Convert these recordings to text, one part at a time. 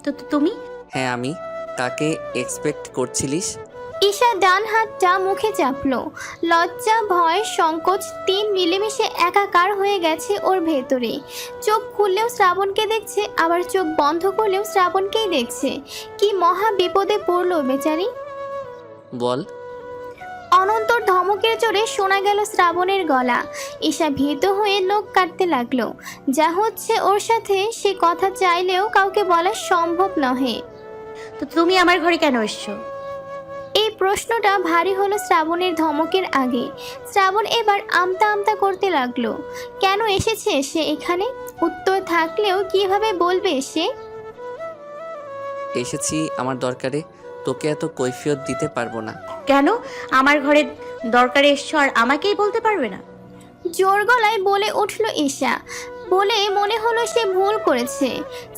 তো তুমি? হ্যাঁ আমি। কাকে এক্সপেক্ট করছিলিস? ঈশা ডান হাতটা মুখে চাপলো। লজ্জা, ভয়, সংকোচ তিন মিলেমিশে একাকার হয়ে গেছে ওর ভেতরে। চোখ খুললেও শ্রাবণকে দেখছে, আবার চোখ বন্ধ করলেও শ্রাবণকেই দেখছে। কি মহা বিপদে পড়লো বেচারি। বল। অনন্তর ধমকের জোরে শোনা গেল শ্রাবণের গলা। ঈশা ভীত হয়ে নখ কাটতে লাগলো। যা হচ্ছে ওর সাথে সে কথা চাইলেও কাউকে বলা সম্ভব নহে। তো তুমি আমার ঘরে কেন এসছো? এই প্রশ্নটা ভারী হলো শ্রাবণের ধমকের আগে। শ্রাবণ এবার আমতা আমতা করতে লাগলো। কেন এসেছে সে এখানে? উত্তর থাকলেও কিভাবে বলবে সে? এসেছি আমার দরকারে, তোকে এত কৈফিয়ত দিতে পারবো না। কেন আমার ঘরে দরকারে এসছো আর আমাকেই বলতে পারবে না? জোর গলায় বলে উঠল ঈশা। বলে মনে হলো সে ভুল করেছে।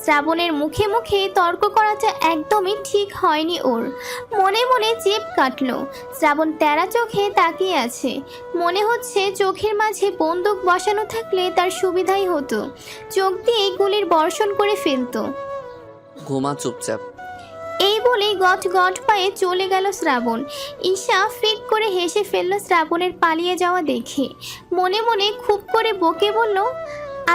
শ্রাবণের মুখে মুখে তর্ক করাটা একদমই ঠিক হয়নি ওর। মনে মনে জিভ কাটলো। শ্রাবণ তেরা চোখে তাকিয়ে আছে। মনে হচ্ছে চোখের মাঝে বন্দুক বসানো থাকলে তার সুবিধাই হতো। চোখ দিয়ে গুলির বর্ষণ করে ফেলতো। ঘুমা চুপচাপ। এই বলেই গট গট পায়ে চলে গেল শ্রাবণ। ঈশা ফিক করে হেসে ফেলল শ্রাবণের পালিয়ে যাওয়া দেখে। মনে মনে খুব করে বকে বলল,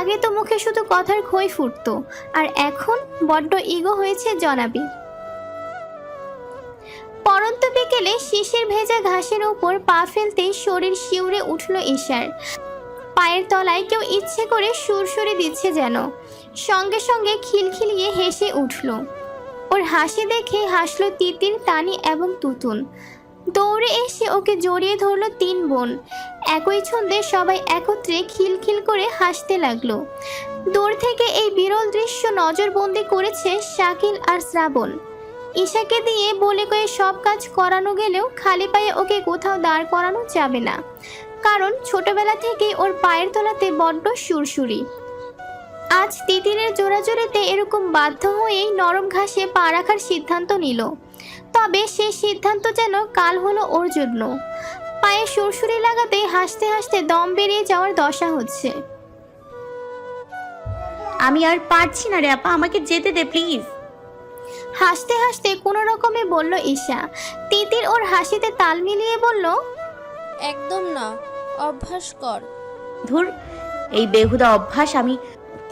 আগে তো মুখে শুধু কথার খই ফুটতো, আর এখন বড্ড ইগো হয়েছে জনাবি। পরন্ত বিকেলে শিশির ভেজা ঘাসের উপর পা ফেলতেই শরীর শিউরে উঠল ঈশার। পায়ের তলায় কেউ ইচ্ছে করে সুরসুরি দিচ্ছে যেন। সঙ্গে সঙ্গে খিলখিলিয়ে হেসে উঠল। ওর হাসি দেখে হাসলো তিতির, তানি এবং তুতুন। দৌড়ে এসে ওকে জড়িয়ে ধরলো তিন বোন। একই ছন্দে সবাই একত্রে খিলখিল করে হাসতে লাগলো। দূর থেকে এই বিরল দৃশ্য নজরবন্দি করেছে শাকিল আর শ্রাবণ। ঈশাকে দিয়ে বলে কয়ে সব কাজ করানো গেলেও খালি পায়ে ওকে কোথাও দাঁড় করানো যাবে না, কারণ ছোটবেলা থেকেই ওর পায়ের তলাতে বড্ড সুরসুরি। আজ তিতিরের জোড়াজোড়িতে এরকম বাধ্য হয়েই নরম ঘাসে পা রাখার সিদ্ধান্ত নিল। তবে সে সিদ্ধান্ত যেন কাল হলো ওর জন্য। পায়ে সুরসুরি লাগাতে হাসতে হাসতে দম বেরিয়ে যাওয়ার দশা হচ্ছে। আমি আর পারছি না রে আপা, আমাকে যেতে দে প্লিজ। হাসতে হাসতে কোনো রকমে বলল ঈশা। তিতির ওর হাসিতে তাল মিলিয়ে বলল, একদম না, অভ্যাস কর। ধুর, এই বেহুদা অভ্যাস আমি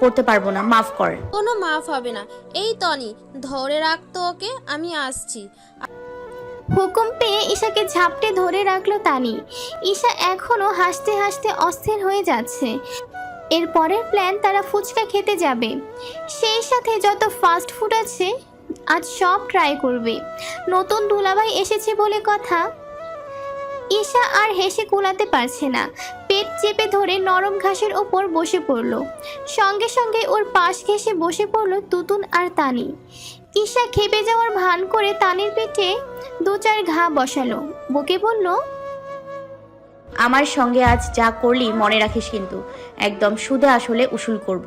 করতে পারবো না, মাফ কর। কোনো মাফ হবে না। এই তনি, ধরে রাখতো ওকে, আমি আসছি। হুকুম পেয়ে ঈশাকে ঝাপটে ধরে রাখলো তানি। ঈশা এখনো হাসতে হাসতে অস্থির হয়ে যাচ্ছে। এর পরের প্ল্যান তারা ফুচকা খেতে যাবে। সেই সাথে যত ফাস্ট ফুড আছে আজ সব ট্রাই করবে। নতুন দুলাভাই এসেছে বলে কথা। ঈশা আর হেসে কুলাতে পারছে না। পেট চেপে ধরে নরম ঘাসের ওপর বসে পড়ল। সঙ্গে সঙ্গে ওর পাশ ঘেঁষে বসে পড়ল তুতুন আর তানি। ঈশা খেপে যাওয়ার ভান করে তানির পেটে দু চার ঘা বসালো। বকে বলল, আমার সঙ্গে আজ যা করলি মনে রাখিস কিন্তু, একদম সুদে আসলে উসুল করব।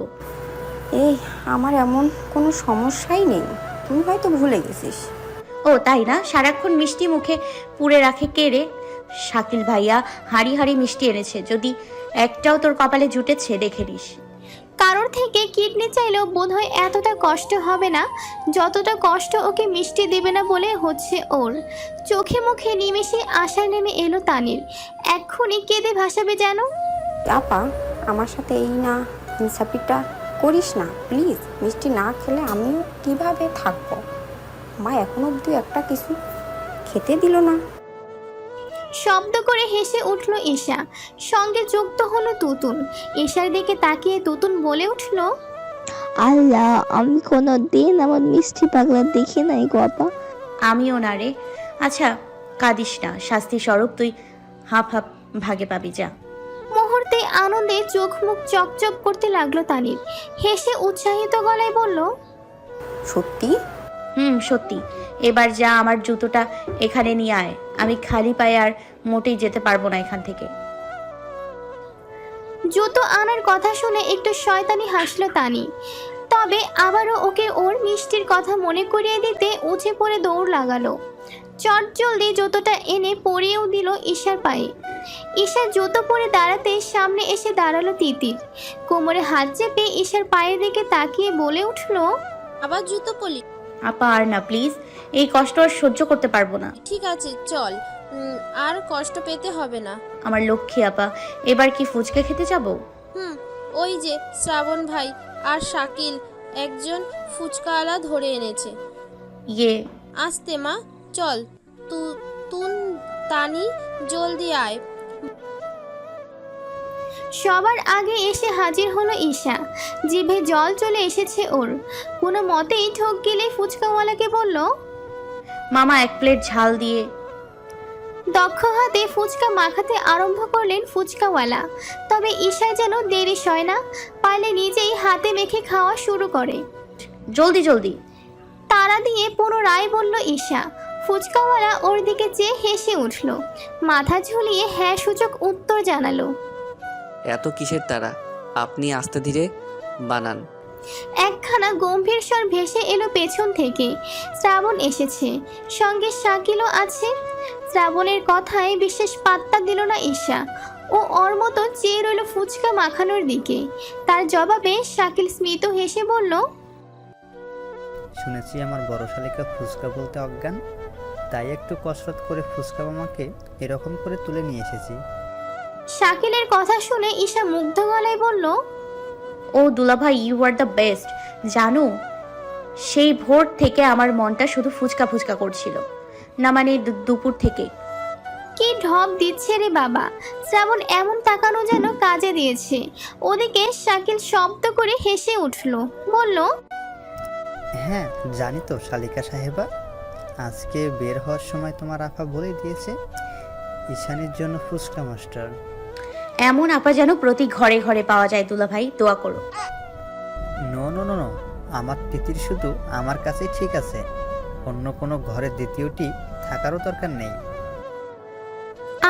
এই আমার এমন কোনো সমস্যাই নেই, তুই হয়তো ভুলে গেছিস। ও তাই না? সারাক্ষণ মিষ্টি মুখে পুড়ে রাখে কে রে? শাকিল ভাইয়া হাঁড়ি হাঁড়ি মিষ্টি এনেছে, যদি একটাও তোর কপালে জুটেছে দেখে নিস। কারোর থেকে কিডনি চাইলেও বোধহয় এতটা কষ্ট হবে না যতটা কষ্ট ওকে মিষ্টি দেবে না বলে হচ্ছে ওর। চোখে মুখে নিমেষে আশা নেমে এলো তানির। এক্ষুনি কেঁদে ভাসাবে যেন। আপা, আমার সাথে এই না ইনসাফিটা করিস না প্লিজ। মিষ্টি না খেলে আমি কিভাবে থাকবো? মা এখনো অব্দি একটা কিছু খেতে দিল না। শব্দ করে হেসে উঠল ঈশা। সঙ্গে যুক্ত হলো তুতুন। ঈশার দিকে তাকিয়ে তুতুন বলে উঠল, আল্লাহ, আমি কোনো দিন আমার মিষ্টি পাগলা দেখি নাই গো আপা। আমিও না রে। আচ্ছা কাঁদিস না, শাস্তি স্বরূপ তুই হাফ হাফ ভাগে পাবি, যা। মুহূর্তে আনন্দে চোখ মুখ চকচক করতে লাগলো তানির। হেসে উৎসাহিত গলায় বলল, সত্যি? সত্যি। এবার যা, আমার জুতোটা এখানে নিয়ে আয়। আমি খালি পায়ে আর মোটেই যেতে পারবো না এখান থেকে। জুতো আনার কথা শুনে একটু শয়তানি হাসলো তানি। তবে আবারও ওকে ওর মিষ্টির কথা মনে করিয়ে দিতে উঠে পড়ে দৌড় লাগালো। চট জলদি জুতোটা এনে পরিয়েও দিল ঈশার পায়ে। ঈশা জুতো পরে দাঁড়াতে সামনে এসে দাঁড়ালো তিতির। কোমরে হাত চেপে ঈশার পায়ের দিকে তাকিয়ে বলে উঠল, আবার জুতো পলি? আপা আর না প্লিজ, এই কষ্ট আর সহ্য করতে পারবো না। ঠিক আছে চল, আর কষ্ট পেতে হবে না। আমার লক্ষ্মী আপা, এবার কি ফুচকা খেতে যাব? ওই যে শ্রাবণ ভাই আর শাকিল একজন ফুচকাওয়ালা ধরে এনেছে। ইয়ে, আসতে মা, চল। তুন তানি জলদি আয়। সবার আগে এসে হাজির হলো ঈশা। জিভে জল চলে এসেছে ওর। কোনো মতেই ঠক গেলে ফুচকাওয়ালাকে বলল, মামা 1 প্লেট ঝাল দিয়ে। দক্ষ হাতে ফুচকা মাখাতে আরম্ভ করলেন ফুচকাওয়ালা। তবে ঈশার যেন দেরি সয় না, পারলে নিজেই হাতে মেখে খাওয়া শুরু করে। জলদি জলদি। তারা দিয়ে পুনরায় বলল ঈশা। ফুচকাওয়ালা ওর দিকে চেয়ে হেসে উঠল, মাথা ঝুলিয়ে হ্যাঁ সূচক উত্তর জানালো। এত কিসের তারা, আপনি আস্তে ধীরে বানান। একখানা গম্ভীর স্বর ভেসে এলো পেছন থেকে। শ্রাবণ এসেছে, সঙ্গে শাকিলও আছে। শ্রাবণের কথায় বিশেষ পাত্তা দিল না ঈশা। ও ওর মতো চেয়ে রইল ফুচকা মাখানোর দিকে। তার জবাবে শাকিল স্মিত হেসে বলল, শুনেছি আমার বড় শালিকা ফুচকা বলতে অজ্ঞান, তাই একটু কসরত করে ফুচকা মামাকে এরকম করে তুলে নিয়ে এসেছি। শাকিলের কথা শুনে ঈশা মুগ্ধ গলায় বলল, ও দুলাভাই, ইউ আর দ্য বেস্ট। জানো, সেই ভোর থেকে আমার মনটা শুধু ফুচকা ফুচকা করছিল না, মানে দুপুর থেকে। কি ঢপ দিচ্ছে রে বাবা। শ্রাবণ এমন তাকানো যেন কাজে দিয়েছে। ওদিকে শাকিল শব্দ করে হেসে উঠল, বলল, হ্যাঁ জানি তো শালিকা সাহেবা, আজকে বের হওয়ার সময় তোমার আপা বলে দিয়েছে ঈশানীর জন্য ফুচকা মাস্টার। এমন আপা যেন প্রতি ঘরে ঘরে পাওয়া যায় দুলাভাই, দোয়া করো। নো নো নো নো, আমার তিতির শুধু আমার কাছেই ঠিক আছে, অন্য কোনো ঘরে দ্বিতীয়টি থাকারও দরকার নেই।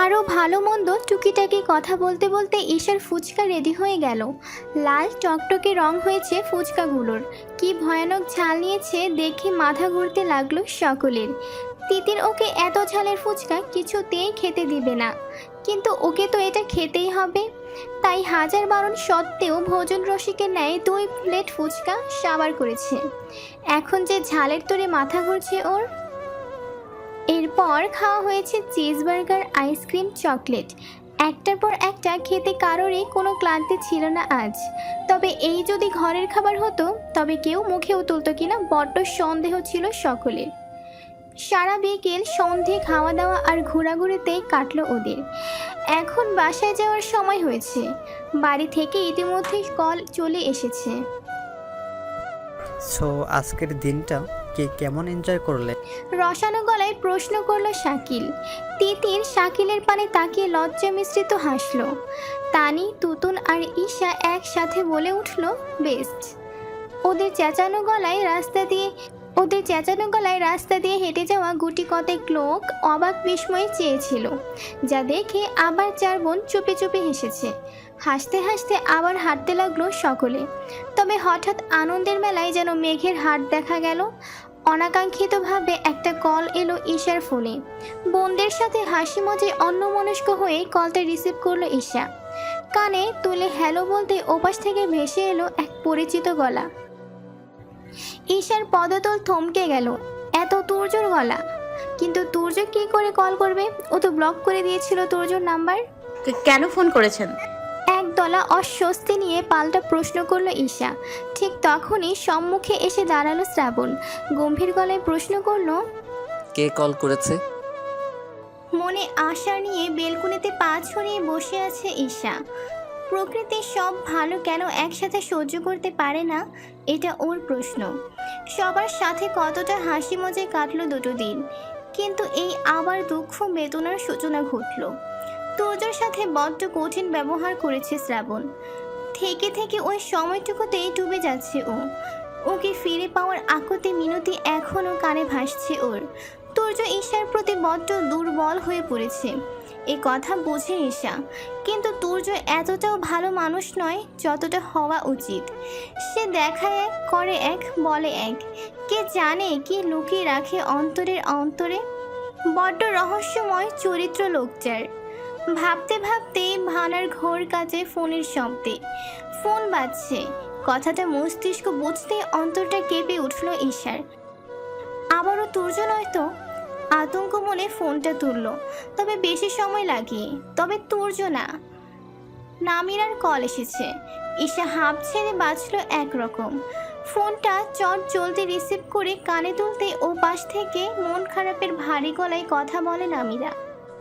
আরও ভালো মন্দ টুকিটাকি কথা বলতে বলতে ঈশার ফুচকা রেডি হয়ে গেল। লাল টকটকে রং হয়েছে ফুচকাগুলোর। কি ভয়ানক ঝাল নিয়েছে দেখে মাথা ঘুরতে লাগলো সকলের। তিতির ওকে এত ঝালের ফুচকা কিছুতেই খেতে দিবে না, কিন্তু ওকে তো এটা খেতেই হবে। তাই হাজার বারণ সত্ত্বেও ভোজন রসিকের ন্যায় 2 প্লেট ফুচকা সাবার করেছে। এখন যে ঝালের তোরে মাথা ঘুরছে ওর। এরপর খাওয়া হয়েছে চিজ বার্গার, আইসক্রিম, চকলেট। একটার পর একটা খেতে কারোরই কোনো ক্লান্তি ছিল না আজ। তবে এই যদি ঘরের খাবার হতো তবে কেউ মুখেও তুলতো কিনা বড্ড সন্দেহ ছিল সকলের। সারা বিকেল সন্ধে খাওয়া দাওয়া আর ঘোরাঘুরিতেই কাটলো ওদের। এখন বাসায় যাওয়ার সময় হয়েছে। বাড়ি থেকে ইতিমধ্যেই কল চলে এসেছে। সো আজকের দিনটা কে কেমন এনজয় করলে? রসালো গলায় প্রশ্ন করলো শাকিল। তিতির শাকিলের পানে তাকিয়ে লজ্জা মিশ্রিত হাসলো। তানি, তুতুন আর ঈশা একসাথে বলে উঠল, বেস্ট। ওদের চেঁচানো গলায় রাস্তা দিয়ে হেঁটে যাওয়া গুটি কতেক লোক অবাক বিস্ময়ে চেয়েছিল, যা দেখে আবার 4 বোন চুপে চুপে হেসেছে। হাসতে হাসতে আবার হাঁটতে লাগলো সকলে। তবে হঠাৎ আনন্দের মেলায় যেন মেঘের হাট দেখা গেল। অনাকাঙ্ক্ষিতভাবে একটা কল এলো ঈশার ফোনে। বোনদের সাথে হাসি মজায় অন্যমনস্ক হয়ে কলটা রিসিভ করলো ঈশা। কানে তুলে হ্যালো বলতে ওপাশ থেকে ভেসে এলো এক পরিচিত গলা। ঈশার পদতল থমকে গেল। এত তুর্যর গলা, কিন্তু তুর্য কি করে কল করবে? ও তো ব্লক করে দিয়েছিল তুর্যর নাম্বার। কেন ফোন করেছেন? একদলা অস্বস্তি নিয়ে পাল্টা প্রশ্ন করলো ঈশা। ঠিক তখনই সম্মুখে এসে দাঁড়ালো শ্রাবণ। গম্ভীর গলায় প্রশ্ন করলো, কে কল করেছে? মনে আশা নিয়ে বেলকুনিতে পা ছড়িয়ে বসে আছে ঈশা। প্রকৃতির সব ভালো কেন একসাথে সহ্য করতে পারে না, এটা ওর প্রশ্ন। সবার সাথে কতটা হাসি মজায় কাটলো 2 দিন, কিন্তু এই আবার দুঃখ বেদনার সূচনা ঘটল। তুর্যর সাথে বড্ড কঠিন ব্যবহার করেছে শ্রাবণ। থেকে থেকে ওই সময়টুকুতেই ডুবে যাচ্ছে ও। ওকে ফিরে পাওয়ার আকুতি মিনতি এখনও কানে ভাসছে ওর। তুর্য ঈশার প্রতি বড্ড দুর্বল হয়ে পড়েছে, এ কথা বোঝে ঈশা। কিন্তু তুর্য এতটাও ভালো মানুষ নয় যতটা হওয়া উচিত। সে দেখায় এক, করে এক, বলে এক। কে জানে কি লুকিয়ে রাখে অন্তরের অন্তরে। বড্ড রহস্যময় চরিত্র লোকটার। ভাবতে ভাবতেই ভানার ঘোর কাজে ফোনের শব্দে। ফোন বাজছে। কথাটা মস্তিষ্ক বুঝতে অন্তরটা কেঁপে উঠল ঈশার। আবারও তুর্য নয়তো? আতঙ্ক মনে ফোনটা তুলল, তবে বেশি সময় লাগিয়ে। তবে তুর্য না, নামিরার কল এসেছে। ঈশা হাঁপ ছেড়ে বাঁচল একরকম। ফোনটা চট জলদি রিসিভ করে কানে তুলতে ও পাশ থেকে মন খারাপের ভারী গলায় কথা বলে নামিরা।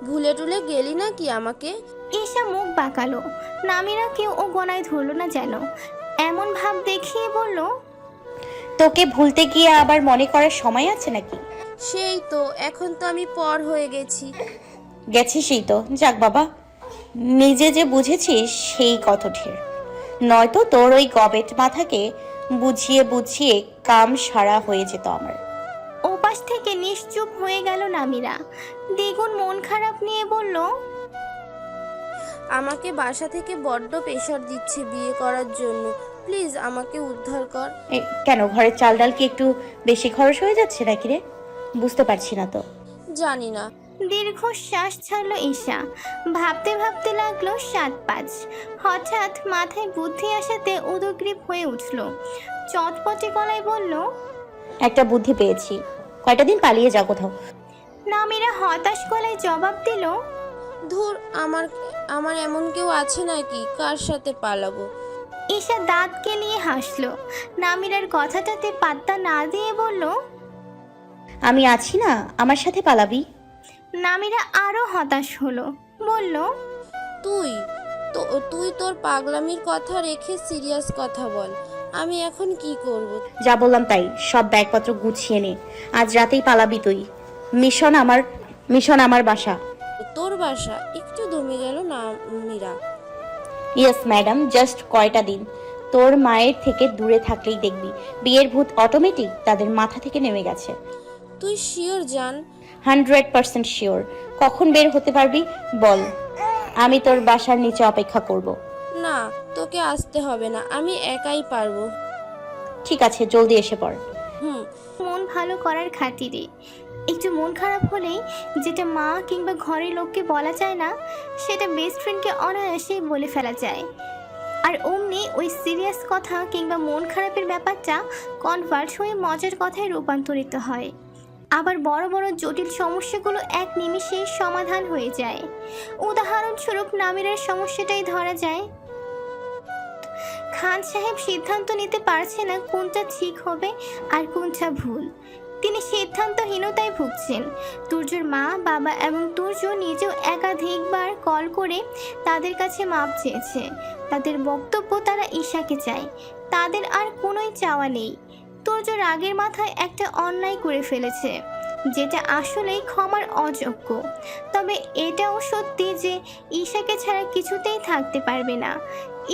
ভুলে টুলে গেলি নাকি আমাকে? ঈশা মুখ বাঁকালো। নামিরাকেও ও গলায় ধরল না যেন, এমন ভাব দেখিয়ে বলল, তোকে ভুলতে গিয়ে আবার মনে করার সময় আছে নাকি? সেই তো, এখন তো আমি পর হয়ে গেছি। গেছিসই তো, যাক বাবা, নিজে যে বুঝেছিস সেই কত ঢের। নয়তো তোর ওই গবেট মাথাকে বুঝিয়ে বুঝিয়ে কাম সারা হয়ে যেত আমার। ওপাশ থেকে নিশ্চুপ হয়ে গেল নামিরা। দ্বিগুণ মন খারাপ নিয়ে বলল, আমাকে বাসা থেকে বড্ড প্রেশার দিচ্ছে বিয়ে করার জন্য। প্লিজ আমাকে উদ্ধার কর। কেন, ঘরের চাল ডাল কি একটু বেশি খরচ হয়ে যাচ্ছে নাকি রে? বুঝতে পারছি না তো। জানি না। দীর্ঘশ্বাস ছাড়লো ঈশা। ভাবতে ভাবতে লাগলো 7-5। হঠাৎ মাথায় বুদ্ধি আসাতে উদগ্রীব হয়ে উঠল। চটপটে গলায় বলল, একটা বুদ্ধি পেয়েছি, কয়টা দিন পালিয়ে যা কোথাও। নামিরা হতাশ গলায় জবাব দিল, ধুর, আমার এমন কেউ আছে নাকি কার সাথে পালাবো? ঈশা দাঁত কেলিয়ে হাসলো। নামিরার কথাটাতে পাত্তা না দিয়ে বলল, আমি আছি না, আমার সাথে পালাবি। নামিরা আরো হতাশ হলো, বলল, তুই তোর পাগলামির কথা রেখে সিরিয়াস কথা বল। আমি এখন কি করব? যা বললাম তাই, সব ব্যাগপত্র গুছিয়ে নে, আজ রাতেই পালাবি তুই। মিশন আমার বাসা। তোর বাসা? একটু দমে গেল না মীরা। ইয়েস ম্যাডাম, জাস্ট কয়টা দিন। তোর মায়ের থেকে দূরে থাকলেই দেখবি বিয়ের ভূত অটোমেটিক তাদের মাথা থেকে নেমে গেছে। তুই শিওর জান? 100% শিওর। কখন বের হতে পারবি বল, আমি তোর বাসার নিচে অপেক্ষা করব। না, তোকে আসতে হবে না, আমি একাই পারবো। ঠিক আছে, জলদি এসে পড়। মন ভালো করার খাতিরে একটু মন খারাপ হলেই যেটা মা কিংবা ঘরের লোককে বলা যায় না, সেটা বেস্ট ফ্রেন্ডকে অনায়াসেই বলে ফেলা যায়। আর অমনি ওই সিরিয়াস কথা কিংবা মন খারাপের ব্যাপারটা কনভার্ট হয়ে মজার কথায় রূপান্তরিত হয়। আবার বড় বড় জটিল সমস্যাগুলো এক নিমিষেই সমাধান হয়ে যায়। উদাহরণস্বরূপ নামিরার সমস্যাটাই ধরা যায়। খান সাহেব সিদ্ধান্ত নিতে পারছে না কোনটা ঠিক হবে আর কোনটা ভুল। তিনি সিদ্ধান্তহীনতায় ভুগছেন। তুর্যর মা, বাবা এবং তুর্য নিজেও একাধিকবার কল করে তাদের কাছে মাপ চেয়েছে। তাদের বক্তব্য তারা ঈশাকে চায়, তাদের আর কোনোই চাওয়া নেই। তুর্য রাগের মাথায় একটা অন্যায় করে ফেলেছে, যেটা আসলেই ক্ষমার অযোগ্য। তবে এটাও সত্যি যে ঈশাকে ছাড়া কিছুতেই থাকতে পারবে না।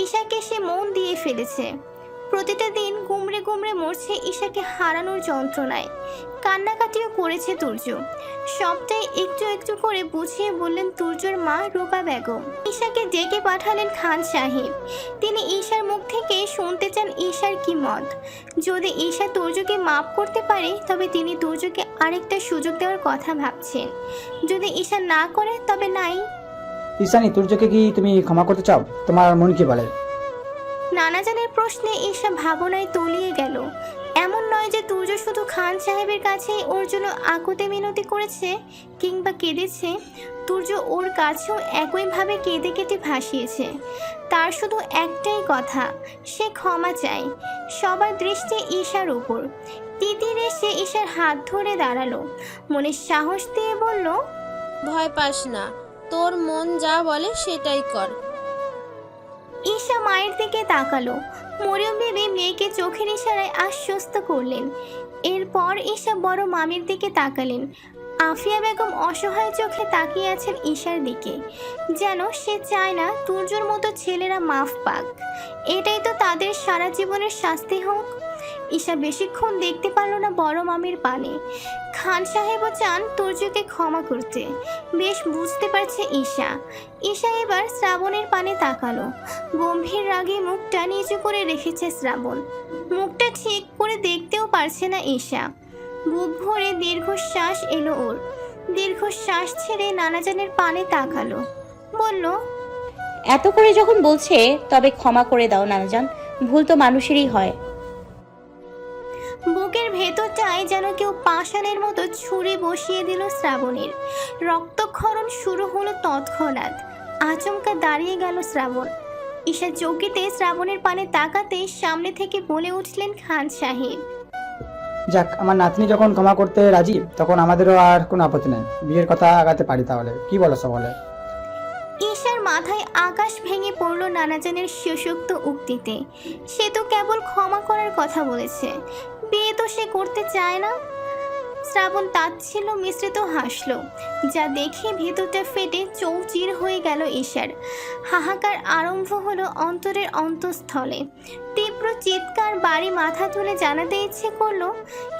ঈশাকে সে মন দিয়ে ফেলেছে। প্রতিটা দিন গুমড়ে গুমড়ে মরছে ঈশাকে হারানোর যন্ত্রণায়। কান্নাকাটিও করেছে তুর্য। সবটাই একটু একটু করে বুঝিয়ে বললেন তুর্যর মা রূপা বেগম। ঈশাকে ডেকে পাঠালেন খান সাহেব। তিনি ঈশার মুখ থেকে শুনতে চান ঈশার কি মত। যদি ঈশা তুর্যকে মাফ করতে পারে তবে তিনি তুর্যকে আরেকটা সুযোগ দেওয়ার কথা ভাবছেন। যদি ঈশা না করে তবে নাই। ঈশানী, তুর্যকে কি তুমি ক্ষমা করতে চাও? তোমার মন কি বলে? নানাজানের প্রশ্নে ঈশা ভাবনায় তলিয়ে গেল। এমন নয় যে তুর্য শুধু খান সাহেবের কাছে ওর জন্য আকুতি মিনতি করেছে কিংবা কেঁদেছে। তুর্য ওর কাছেও একইভাবে কেঁদে কেটে ভাসিয়েছে। তার শুধু একটাই কথা, সে ক্ষমা চায়। সবার দৃষ্টি ঈশার উপর। তিতির এসে ঈশার হাত ধরে দাঁড়ালো, মনে সাহস দিয়ে বলল, ভয় পাস না, তোর মন যা বলে সেটাই কর। ঈশা মায়ের দিকে তাকালো। মরিয়ম বিবি মেয়েকে চোখের ইশারায় আশ্বস্ত করলেন। এরপর ঈশা বড় মামির দিকে তাকালেন। আফিয়া বেগম অসহায় চোখে তাকিয়ে আছেন ঈশার দিকে, যেন সে চায় না তুর্যর মতো ছেলেরা মাফ পাক। এটাই তো তাদের সারা জীবনের শাস্তি হোক। ঈশা বেশিক্ষণ দেখতে পারল না বড় মামির পানে। খান সাহেবও চান তুর্যকে ক্ষমা করতে। বেশ বুঝতে পারছে ঈশা। ঈশা এবার শ্রাবণের পানে তাকালো। গম্ভীর রাগে মুখটা নিচু করে রেখেছে শ্রাবণ। মুখটা ঠিক করে দেখতেও পারছে না ঈশা। বুক ভরে দীর্ঘশ্বাস এলো ওর। দীর্ঘশ্বাস ছেড়ে নানাজানের পানে তাকালো, বলল, এত করে যখন বলছে তবে ক্ষমা করে দাও নানাজান, ভুল তো মানুষেরই হয়। বুকের ভেতরটায় যেন কেউ পাষাণের মতো ছুরি বসিয়ে দিল শ্রাবণের। রক্তক্ষরণ শুরু হলো তৎক্ষণাৎ। আচমকা দাঁড়িয়ে গেল শ্রাবণ। ঈশা চৌকিতে শ্রাবণের পানে তাকাতে সামনে থেকে বলে উঠলেন খান সাহেব। যাক, আমার নাতনি যখন ক্ষমা করতে রাজি তখন আমাদেরও আর কোনো আপত্তি নেই, বিয়ের কথা আগাতে পারি। তাহলে কি বলো সকলে? ঈশার মাথায় আকাশ ভেঙে পড়ল নানাজানের সুষুপ্ত উক্তিতে। সে তো কেবল ক্ষমা করার কথা বলেছে, বিয়ে তো সে করতে চায় না। শ্রাবণ তাচ্ছিল্য মিশ্রিত হাসল, যা দেখে ভেতরটা ফেটে চৌচির হয়ে গেল ঈশার। হাহাকার আরম্ভ হলো অন্তরের অন্তঃস্থলে। তীব্র চিৎকার বাড়ি মাথা তুলে জানাতে ইচ্ছে করলো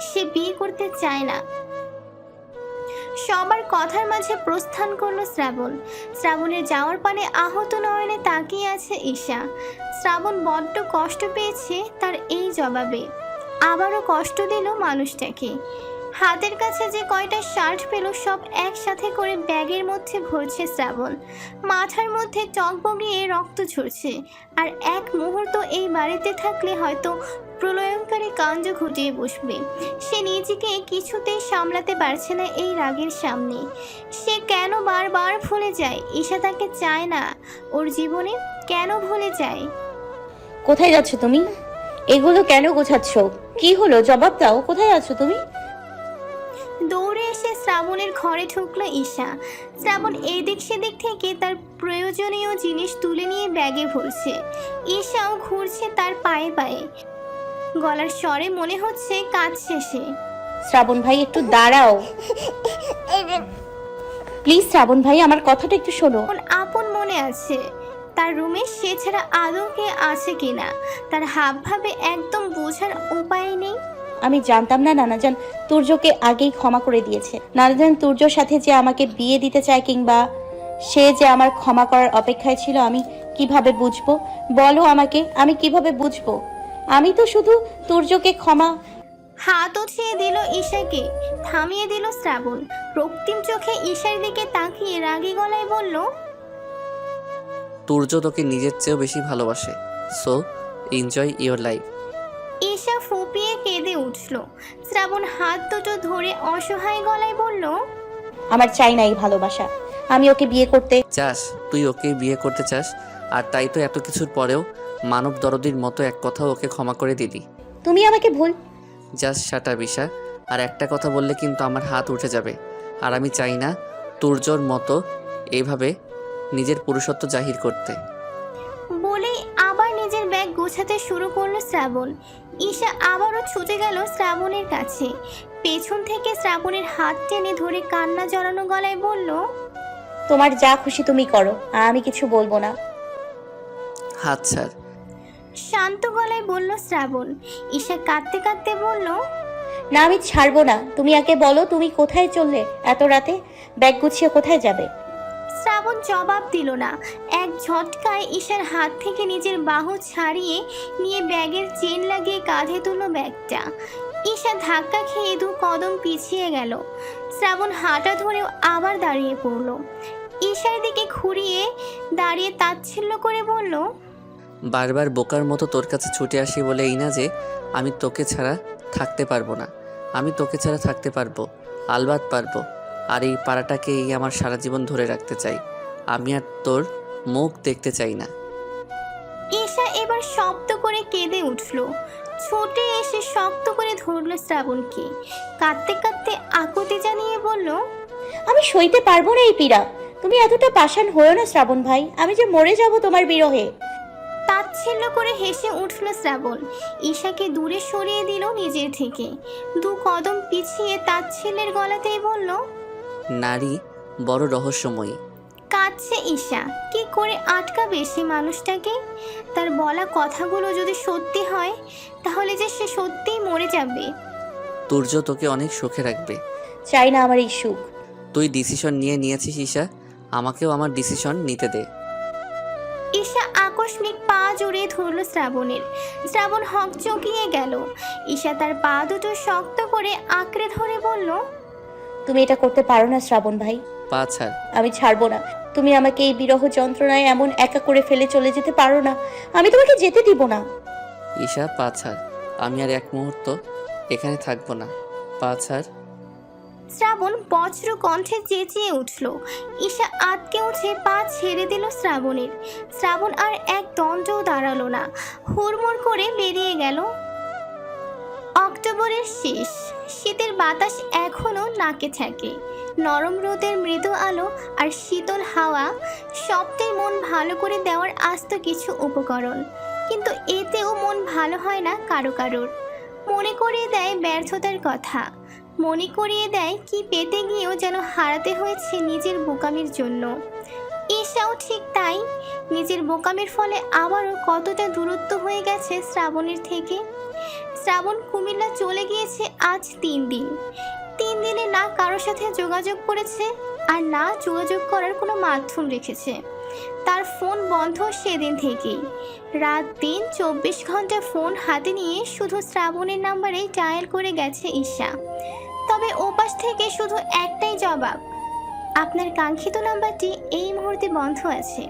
সে বিয়ে করতে চায় না। সবার কথার মাঝে প্রস্থান করলো শ্রাবণ। শ্রাবণের যাওয়ার পানে আহত নয়নে তাকিয়ে আছে ঈশা। শ্রাবণ বড্ড কষ্ট পেয়েছে তার এই জবাবে। আবারও কষ্ট দিল মানুষটাকে। হাতের কাছে যে কয়টা শার্ট পেল সব একসাথে করে ব্যাগের মধ্যে ভরছে শ্রাবণ। মাথার মধ্যে টগবগিয়ে রক্ত ঝরছে। আর এক মুহূর্ত এই বাড়িতে থাকলে হয়তো প্রলয়ঙ্কারী কাণ্ড ঘটিয়ে বসবে। সে নিজেকে কিছুতেই সামলাতে পারছে না এই রাগের সামনে। সে কেন বারবার ভুলে যায় ঈশা তাকে চায় না ওর জীবনে? কেন ভুলে যায়? কোথায় যাচ্ছ তুমি? এগুলো কেন গোছাচ্ছ? কি হলো, জবাব দাও। কোথায় যাচ্ছ তুমি? দৌড়ে এসে শ্রাবণের ঘরে ঢুকলো ঈশা। শ্রাবণ এদিক সেদিক থেকে তার প্রয়োজনীয় জিনিস তুলে নিয়ে ব্যাগে ভরছে। ঈশাও ঘুরছে তার পায়ে পায়ে। গলার স্বরে মনে হচ্ছে কাজ শেষে। শ্রাবণ ভাই একটু দাঁড়াও প্লিজ। শ্রাবণ ভাই আমার কথাটা একটু শোনো। আপন মনে আছে তার রুমে, সে ছাড়া আদৌ কে আছে কিনা তার হাব ভাবে একদম বোঝার উপায় নেই। আমি জানতাম না নানাজান তুর্যকে আগেই ক্ষমা করে দিয়েছে। নানাজান তুর্যর সাথে যে আমাকে বিয়ে দিতে চায় কিংবা সে যে আমার ক্ষমা করার অপেক্ষায় ছিল, আমি কিভাবে বুঝবো? বলো আমাকে, আমি কিভাবে বুঝবো? আমি তো শুধু তুর্যকে ক্ষমা। হাত উঠিয়ে দিল ঈশাকে, থামিয়ে দিল শ্রাবণ। রক্তিম চোখে ঈশার দিকে তাকিয়ে রাগী গলায় বলল, তুর্য তোকে নিজের চেয়েও বেশি ভালোবাসে, so enjoy your life. Isha ফুপিয়ে কেঁদে উঠল। শ্রাবণ হাত দুটো ধরে অসহায় গলায় বলল, আমার চাই না এই ভালোবাসা। আমি ওকে বিয়ে করতে চাস? তুই ওকে বিয়ে করতে চাস, আর তাই তো এত কিছুর পরেও মানব দরদির মতো এক কথা ওকে ক্ষমা করে দিলি। তুমি আমাকে ভুল। জাস্ট শাটা বিশা, আর একটা কথা বললে কিন্তু আমার হাত উঠে যাবে। আর আমি চাই না তুর্যর মতো এইভাবে নিজের পুরুষত্ব জাহির করতে। বলেই আবার নিজের ব্যাগ গোছাতে শুরু করলো শ্রাবণ। ঈশা আবারও ছুটে গেল শ্রাবণের কাছে। পেছন থেকে শ্রাবণের হাত টেনে ধরে কান্না জড়ানো গলায় বলল, তোমার যা খুশি তুমি করো, আমি কিছু বলবো না। হাত ছাড়। শান্ত গলায় বলল শ্রাবণ। ঈশা কাঁদতে কাঁদতে বলল, না, আমি ছাড়বো না। তুমি আগে বলো, তুমি কোথায় চললে এত রাতে? ব্যাগ গুছিয়ে কোথায় যাবে? শ্রাবণ জবাব দিল না। এক ঝটকায় ঈশার হাত থেকে নিজের বাহু ছাড়িয়ে নিয়ে ব্যাগের চেন লাগিয়ে কাঁধে তুলল ব্যাগটা। ঈশা ধাক্কা খেয়ে দু কদম পিছিয়ে গেল। শ্রাবণ হাঁটা ধরেও আবার দাঁড়িয়ে পড়ল। ঈশার দিকে ঘুরিয়ে দাঁড়িয়ে তাচ্ছিল্য করে বলল, বারবার বোকার মতো তোর কাছে ছুটে আসি বলে এই না যে আমি তোকে ছাড়া থাকতে পারবো না। আমি তোকে ছাড়া থাকতে পারবো, আলবাত পারবো। আর এই পাড়াটাকেই আমার সারা জীবন ধরে রাখতে চাই। আমি আর তোর মুখ দেখতে চাই না। ঈশা এবার শব্দ করে কেঁদে উঠল। ছুটে এসে শক্ত করে ধরল শ্রাবণকে। কাঁদতে কাঁদতে আকুতি জানিয়ে বলল, আমি সইতে পারবো না এই পীড়া। তুমি এতটা পাষাণ হয়েও না শ্রাবণ ভাই, আমি যে মরে যাব তোমার বিরহে। তাচ্ছিল্য করে হেসে উঠল শ্রাবণ। ঈশাকে দূরে সরিয়ে দিল নিজের থেকে। দু কদম পিছিয়ে তাচ্ছিল্যের গলাতেই বলল, নারী বড় রহস্যময়ী। কাঁদছে ঈশা। কি করে আটকাবে সে মানুষটাকে? তার বলা কথাগুলো যদি সত্যি হয় তাহলে যে সে সত্যিই মরে যাবে। তুর্য তোকে অনেক সুখে রাখবে। চাই না আমার এই সুখ। তুই ডিসিশন নিয়েছিস ঈশা, আমাকেও আমার ডিসিশন নিতে দে। ঈশা আকস্মিক পা জড়িয়ে ধরল শ্রাবণের। শ্রাবণ হকচকিয়ে গেল। ঈশা তার পা দুটো শক্ত করে আঁকড়ে ধরে বলল, তুমি এটা করতে পারো না শ্রাবণ ভাই। পা ছাড়। আমি ছাড়বো না। তুমি আমাকে এই বিরহ যন্ত্রণায় এমন একা করে ফেলে চলে যেতে পারো না। আমি তোমাকে যেতে দিব না। ঈশা পা ছাড়। আমি আর এক মুহূর্ত এখানে থাকবো না, পা ছাড়। শ্রাবণ বজ্র কণ্ঠে চেঁচিয়ে উঠল। ঈশা আটকে উঠে পা ছেড়ে দিল শ্রাবণের। শ্রাবণ আর এক দণ্ডও দাঁড়ালো না, হুড়মুড় করে বেরিয়ে গেল। অক্টোবরের শেষ, শীতের বাতাস এখনো নাকে থাকে। নরম রোদের মৃদু আলো আর শীতল হাওয়া সবটাই মন ভালো করে দেওয়ার আস্ত কিছু উপকরণ, কিন্তু এতেও মন ভালো হয় না কারো কারোর। মনে করিয়ে দেয় ব্যর্থতার কথা, মনে করিয়ে দেয় কি পেতে গিয়েও যেন হারাতে হয়েছে নিজের বোকামির জন্য। ঈশাও ঠিক তাই, নিজের বোকামির ফলে আবারও কতটা দূরত্ব হয়ে গেছে শ্রাবণের থেকে। শ্রাবণ কুমিল্লা চলে গিয়েছে আজ 3 দিন। 3 দিনে না কারোর সাথে যোগাযোগ করেছে আর না যোগাযোগ করার কোনো মাধ্যম রেখেছে। তার ফোন বন্ধ সেদিন থেকেই। রাত দিন 24 ঘন্টা ফোন হাতে নিয়ে শুধু শ্রাবণের নাম্বারেই ডায়াল করে গেছে ঈশা। তবে ওপাশ থেকে শুধু একটাই জবাব, আপনার কাঙ্ক্ষিত নাম্বারটি এই মুহূর্তে বন্ধ আছে,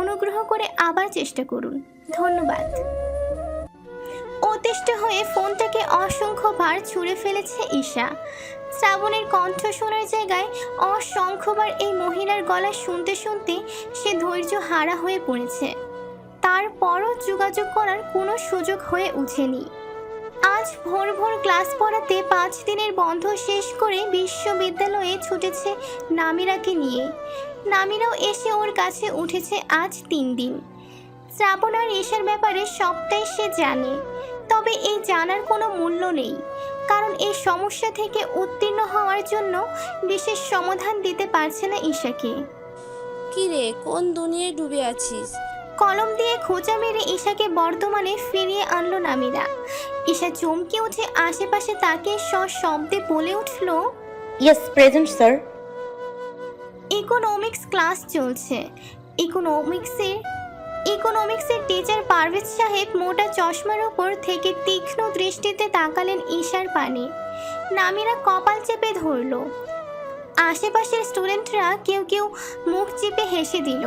অনুগ্রহ করে আবার চেষ্টা করুন, ধন্যবাদ। অতিষ্ঠ হয়ে ফোনটাকে অসংখ্যবার ছুঁড়ে ফেলেছে ঈশা। শ্রাবণের কণ্ঠ শোনার জায়গায় অসংখ্যবার এই মহিলার গলা শুনতে শুনতে সে ধৈর্য হারা হয়ে পড়েছে। তারপরও যোগাযোগ করার কোনো সুযোগ হয়ে ওঠেনি। আজ ভোর ভোর ক্লাস পড়াতে 5 দিনের বন্ধ শেষ করে বিশ্ববিদ্যালয়ে ছুটেছে নামিরাকে নিয়ে। নামিরাও এসে ওর কাছে উঠেছে আজ 3 দিন। শ্রাবণ আর ঈশার ব্যাপারে সবটাই সে জানে, তবে এই জানার কোনো মূল্য নেই, কারণ এই সমস্যা থেকে উত্তীর্ণ হওয়ার জন্য বিশেষ সমাধান দিতে পারছে না ঈশাকে। কি রে, কোন দুনিয়ায় ডুবে আছিস? কলম দিয়ে খোঁচা মেরে ঈশাকে বর্তমানে ফিরিয়ে আনলো নামিরা। ঈশা চমকে উঠে আশেপাশে তাকিয়ে সশব্দে বলে উঠল, yes present sir. Economics class চলছে। ইকোনমিক্সের টিচার পারভেজ সাহেব মোটা চশমার উপর থেকে তীক্ষ্ণ দৃষ্টিতে তাকালেন ঈশার পানে। নামিরা কপাল চেপে ধরল। আশেপাশের স্টুডেন্টরা কেউ কেউ মুখ চেপে হেসে দিল।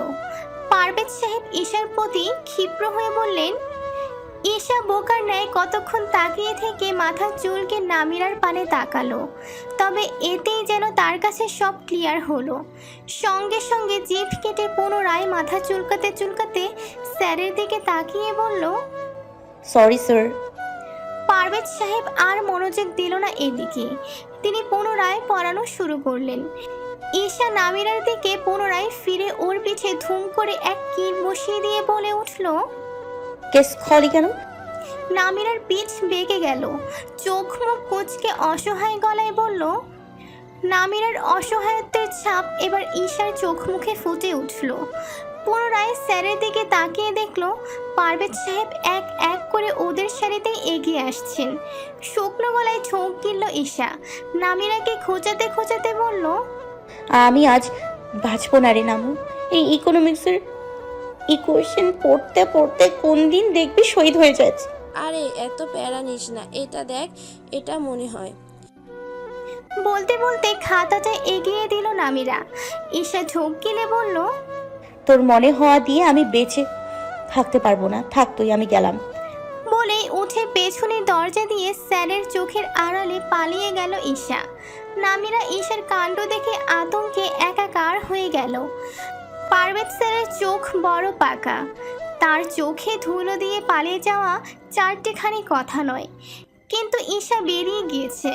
পারভেজ সাহেব ঈশার প্রতি ক্ষিপ্র হয়ে বললেন, ঈশা বোকার ন্যায় কতক্ষণ তাকিয়ে থেকে মাথার চুলকে নামিরার পানে তাকালো। তবে এতেই যেন তার কাছে সব ক্লিয়ার হলো। সঙ্গে সঙ্গে জিভ কেটে পুনরায় মাথা চুলকাতে চুলকাতে স্যারের দিকে তাকিয়ে বলল, সরি স্যার। পারভেজ সাহেব আর মনোযোগ দিল না এদিকে। তিনি পুনরায় পড়ানো শুরু করলেন। ঈশা নামিরার দিকে পুনরায় ফিরে ওর পিঠে ধুম করে এক কিল বসিয়ে দিয়ে বলে উঠল, কেস খলি কেন? নামিরার পিঠ বেঁকে গেল। চোখ মুখ কুঁচকে অসহায় গলায় বলল। নামিরার অসহায়ত্বের ছাপ এবার ঈশার চোখ মুখে ফুটে উঠল। পুনরায় স্যারের দিকে তাকিয়ে দেখলো পারভেজ সাহেব এক এক করে ওদের সারিতেই এগিয়ে আসছেন। শুকনো গলায় ঠোক গিলল ঈশা। নামিরাকে খোঁচাতে খোঁচাতে বলল, আমি আজ বাঁচবো না রে নামু। এই ইকোনমিক্সের ইকুয়েশন পড়তে পড়তে কোন দিন দেখবি শহীদ হয়ে যাচ্ছে। আরে এত প্যারা নিস না, এটা দেখ, এটা মনে হয়। বলতে বলতে খাতাটা এগিয়ে দিল নামিরা। ঈশা ঝোঁক গিলে বলল, তোর মনে হওয়া দিয়ে আমি বেঁচে থাকতে পারবো না, থাক তুই, আমি গেলাম। বলেই উঠে পেছনের দরজা দিয়ে স্যারের চোখের আড়ালে পালিয়ে গেল ঈশা। নামিরা ঈশার কাণ্ড দেখে আতঙ্কে একাকার হয়ে গেল। পারভেজ স্যারের চোখ বড় পাকা। তার চোখে ধুলো দিয়ে পালিয়ে যাওয়া চারটেখানি কথা নয়, কিন্তু ঈশা বেরিয়ে গিয়েছে।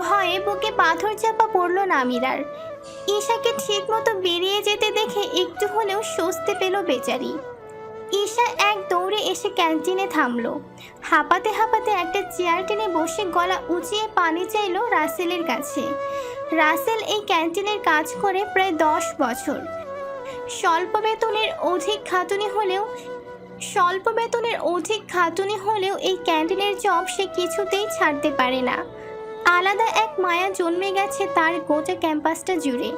ভয়ে বুকে পাথর চাপা পড়ল নামিরার। ঈশাকে ঠিকমতো বেরিয়ে যেতে দেখে একটু হলেও স্বস্তি পেল বেচারি। ঈশা এক দৌড়ে এসে ক্যান্টিনে থামলো। হাঁপাতে হাঁপাতে একটা চেয়ার টেনে বসে গলা উঁচিয়ে পানি চাইল রাসেলের কাছে। রাসেল এই ক্যান্টিনের কাজ করে প্রায় 10 বছর। স্বল্প বেতনের অধিক খাটুনি হলেও এই ক্যান্টিনের জব সে কিছুতেই ছাড়তে পারে না। আলাদা এক মায়া জন্মে গেছে তার গোটা ক্যাম্পাসটা জুড়ে।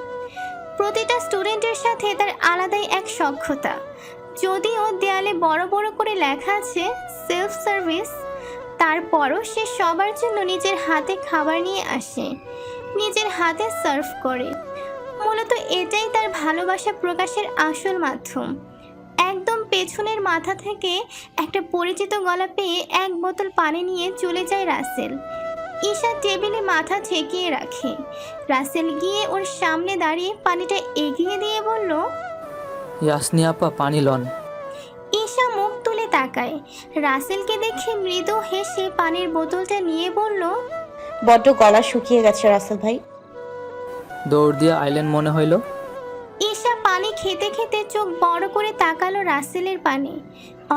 প্রতিটা স্টুডেন্টের সাথে তার আলাদাই এক সখ্যতা। যদিও দেয়ালে বড় বড় করে লেখা আছে সেলফ সার্ভিস, তারপরও সে সবার জন্য নিজের হাতে খাবার নিয়ে আসে, নিজের হাতে সার্ভ করে। মূলত এটাই তার ভালোবাসা প্রকাশের আসল মাধ্যম। একদম পেছনের মাথা থেকে একটা পরিচিত গলা পেয়ে এক বোতল পানি নিয়ে চলে যায় রাসেল। ঈশা টেবিলে মাথা ঠেকিয়ে রাখে। রাসেল গিয়ে ওর সামনে দাঁড়িয়ে পানিটা এগিয়ে দিয়ে বলল, ইয়াসনি আপা পানি লন। ঈশা মুখ তুলে তাকায়। রাসেলকে দেখে মৃদু হেসে পানির বোতলটা নিয়ে বলল, বড্ড গলা শুকিয়ে গেছে রাসেল ভাই। দৌড় দিয়ে আইলেন মনে হইল। ঈশা পানি খেতে খেতে চোখ বড় করে তাকালো রাসেলের পানে।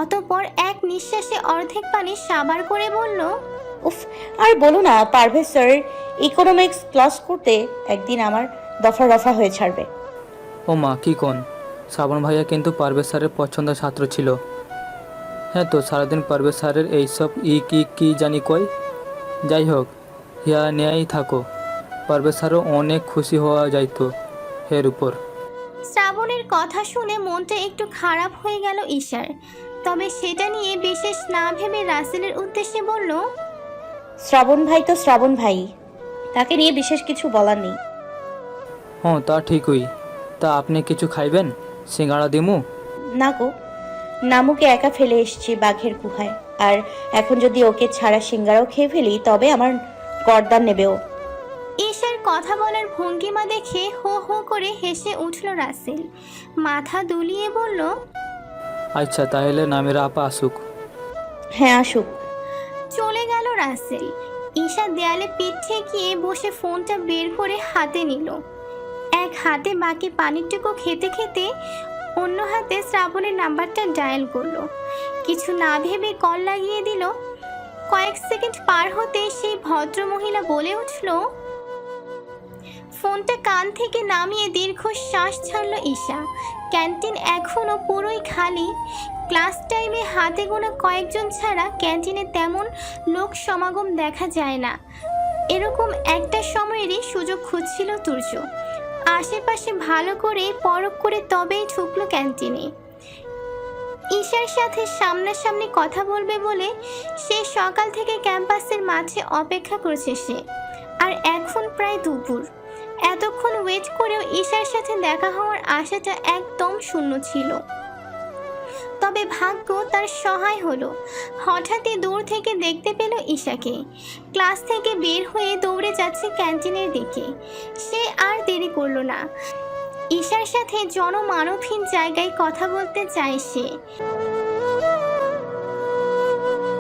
অতঃপর এক নিঃশ্বাসে অর্ধেক পানি সাবার করে বলল, উফ, আর বলো না, পারভেজ স্যার ইকোনমিক্স ক্লাস করতে একদিন আমার দফা রফা হয়ে ছাড়বে। ও মা কি কোন, শ্রাবণ ভাইয়া কিন্তু পারভেজ স্যারের পছন্দের ছাত্র ছিল। হ্যাঁ তো সারাদিন পারভেজ স্যারের এইসব কি জানি কই। যাই হোক, হিয়া নেয়াই থাকো, পারভেজ স্যারও অনেক খুশি হওয়া যাইতো এর উপর। শ্রাবণের কথা শুনে মনটা একটু খারাপ হয়ে গেল ঈশার। তবে সেটা নিয়ে বিশেষ না ভেবে রাসেলের উদ্দেশ্যে বলল, শ্রাবণ ভাই তো শ্রাবণ ভাই, তাকে নিয়ে বিশেষ কিছু বলার নেই। হ্যাঁ তা ঠিকই। তা আপনি কিছু খাইবেন? সিঙ্গাড়া দিমু? না গো, নামুকে একা ফেলে এসেছি বাঘের গুহায়, আর এখন যদি ওকে ছাড়া সিঙ্গারাও খেয়ে ফেলি তবে আমার গর্দান নেবে ও। ঈশার কথা বলার ভঙ্গিমা দেখে হো হো করে হেসে উঠল রাসেল। মাথা দুলিয়ে বলল, আচ্ছা তাহলে নামের আপা আসুক। হ্যাঁ আসুক। চলে গেল রাসেল। ঈশা দেয়ালে পিঠ ঠেকিয়ে বসে ফোনটা বের করে হাতে নিল। এক হাতে বাকি পানিটুকু খেতে খেতে অন্য হাতে শ্রাবণের নাম্বারটা ডায়াল করলো। কিছু না ভেবে কল লাগিয়ে দিল। কয়েক সেকেন্ড পার হতে সেই ভদ্রমহিলা বলে উঠল। ফোনটা কান থেকে নামিয়ে দীর্ঘ শ্বাস ছাড়ল ঈশা। ক্যান্টিন এখনো পুরোই খালি। ক্লাস টাইমে হাতে গোনা কয়েকজন ছাড়া ক্যান্টিনে তেমন লোক সমাগম দেখা যায় না। এরকম একটা সময়েরই সুযোগ খুঁজছিল তুর্য। আশেপাশে ভালো করে পরখ করে তবেই ঢুকলো ক্যান্টিনে। ঈশার সাথে সামনাসামনি কথা বলবে বলে সে সকাল থেকে ক্যাম্পাসের মাঝে অপেক্ষা করছে সে। আর এখন প্রায় দুপুর। এতক্ষণ ওয়েট করেও ঈশার সাথে দেখা হওয়ার আশাটা একদম শূন্য ছিল। তবে ভাগ্য তার সহায় হলো। হঠাৎই দূর থেকে দেখতে পেল ঈশাকে। ক্লাস থেকে বের হয়ে দৌড়ে যাচ্ছে ক্যান্টিনের দিকে। সে আর দেরি করলো না। ঈশার সাথে জনমানবহীন জায়গায় কথা বলতে চায় সে।